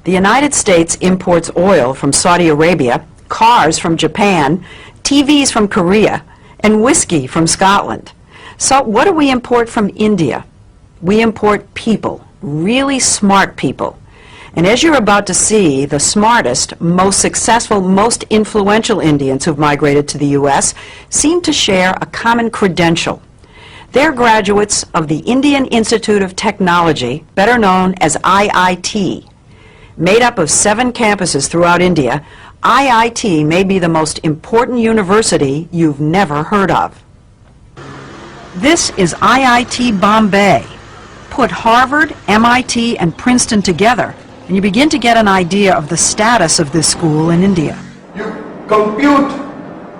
The United States imports oil from Saudi Arabia, cars from Japan, TVs from Korea, and whiskey from Scotland. So what do we import from India? We import people, really smart people. And as you're about to see, the smartest, most successful, most influential Indians who've migrated to the U.S. seem to share a common credential. They're graduates of the Indian Institute of Technology, better known as IIT. Made up of 7 campuses throughout India, IIT may be the most important university you've never heard of. This is IIT Bombay. Put Harvard, MIT, and Princeton together, and you begin to get an idea of the status of this school in India. You compute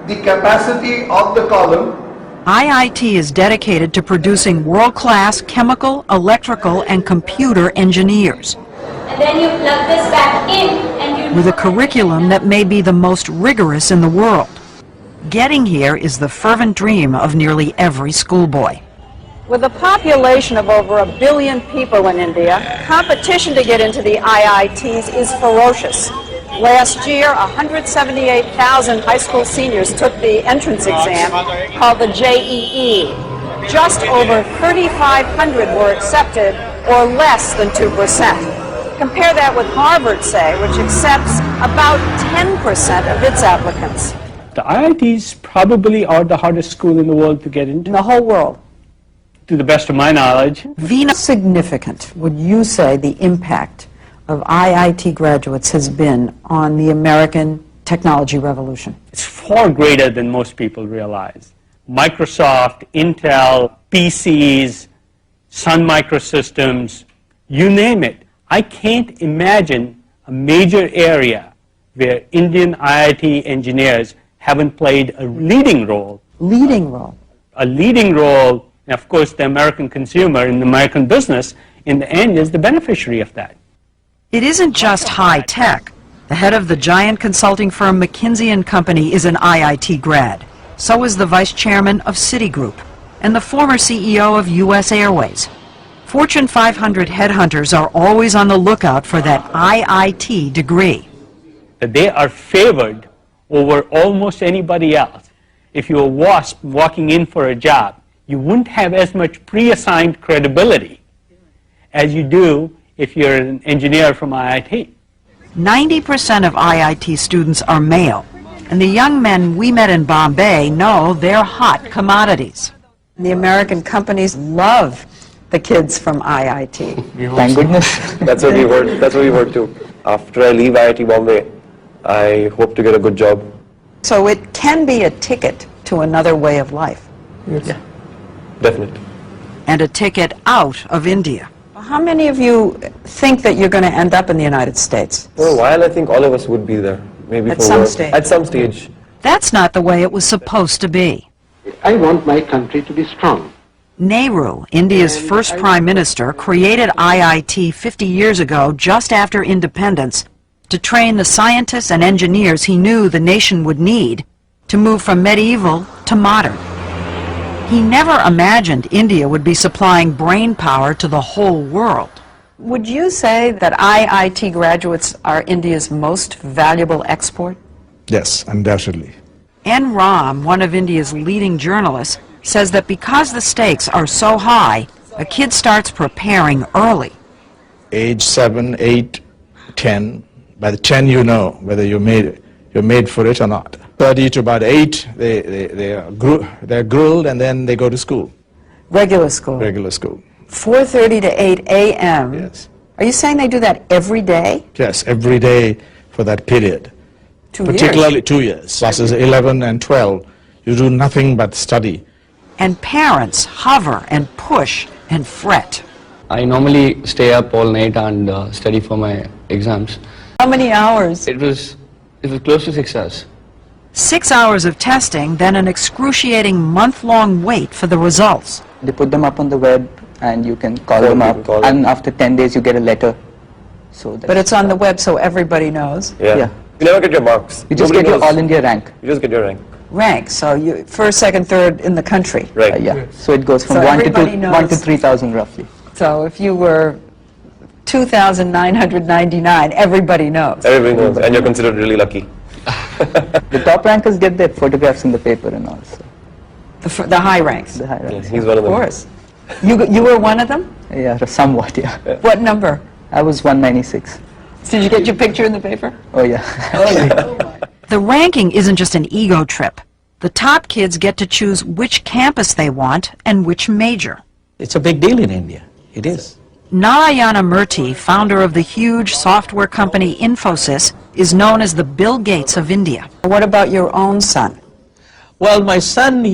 the capacity of the column. IIT is dedicated to producing world-class chemical, electrical, and computer engineers. And then you plug this back in and you... With a curriculum that may be the most rigorous in the world. Getting here is the fervent dream of nearly every schoolboy. With a population of over 1 billion people in India, competition to get into the IITs is ferocious. Last year, 178,000 high school seniors took the entrance exam called the JEE. Just over 3,500 were accepted, or less than 2%. Compare that with Harvard, say, which accepts about 10% of its applicants. The IITs probably are the hardest school in the world to get into. In the whole world. To the best of my knowledge. Veena, significant would you say the impact of IIT graduates has been on the American technology revolution? It's far greater than most people realize. Microsoft, Intel, PCs, Sun Microsystems, you name it. I can't imagine a major area where Indian IIT engineers haven't played a leading role. Leading role. A leading role, and of course the American consumer and the American business in the end is the beneficiary of that. It isn't just high tech. The head of the giant consulting firm McKinsey & Company is an IIT grad. So is the vice chairman of Citigroup and the former CEO of U.S. Airways. Fortune 500 headhunters are always on the lookout for that IIT degree. That they are favored over almost anybody else. If you're a WASP walking in for a job, you wouldn't have as much pre-assigned credibility as you do if you're an engineer from IIT. 90% of IIT students are male, and the young men we met in Bombay know they're hot commodities. The American companies love the kids from IIT. Thank goodness. That's what we heard. That's what we heard too. After I leave IIT Bombay, I hope to get a good job. So it can be a ticket to another way of life. Yes. Yeah. Definitely. And a ticket out of India. How many of you think that you're going to end up in the United States? For a while, I think all of us would be there. Maybe at for some work. stage. At some stage. That's not the way it was supposed to be. I want my country to be strong. Nehru, India's first prime minister, created IIT 50 years ago, just after independence, to train the scientists and engineers he knew the nation would need to move from medieval to modern. He never imagined India would be supplying brain power to the whole world. Would you say that IIT graduates are India's most valuable export? Yes, undoubtedly. N. Ram, one of India's leading journalists, says that because the stakes are so high, a kid starts preparing early. Age 7, 8, 10. By the 10 you know whether you're made for it or not. 30 to about 8, they're grilled and then they go to school. Regular school? Regular school. 4:30 to 8 a.m.? Yes. Are you saying they do that every day? Yes, every day for that period. 2 years? Particularly 2 years. Classes 11 and 12. You do nothing but study. And parents hover and push and fret. I normally stay up all night and study for my exams. How many hours? It was close to 6 hours. 6 hours of testing, then an excruciating month-long wait for the results. They put them up on the web and you can call them up, and after 10 days you get a letter. So but it's on the web so everybody knows. Yeah. You never get your marks. You just get your All India rank. You just get your rank. Rank, so you first, second, third in the country. Right. Yeah. So it goes from So 1 everybody to 3,000 roughly. So if you were 2,999, everybody knows. Everybody knows, and you're considered really lucky. The top rankers get their photographs in the paper and all. So The high ranks, the high Yeah, ranks. he's one of of them. course. You were one of them? Yeah, somewhat, yeah. What number? I was 196. Did you get your picture in the paper? Oh, yeah. The ranking isn't just an ego trip. The top kids get to choose which campus they want and which major. It's a big deal in India. It is. Narayana Murthy, founder of the huge software company Infosys, is known as the Bill Gates of India. What about your own son? Well, my son,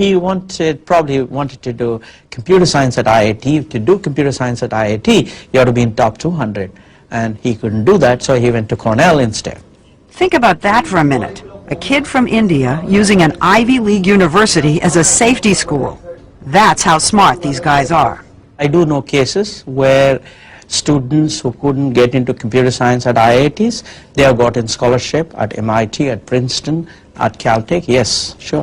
probably wanted to do computer science at IIT. To do computer science at IIT, you have to be in top 200. And he couldn't do that, so he went to Cornell instead. Think about that for a minute. A kid from India using an Ivy League university as a safety school. That's how smart these guys are. I do know cases where students who couldn't get into computer science at IITs, they have gotten scholarship at MIT, at Princeton, at Caltech. Yes, sure.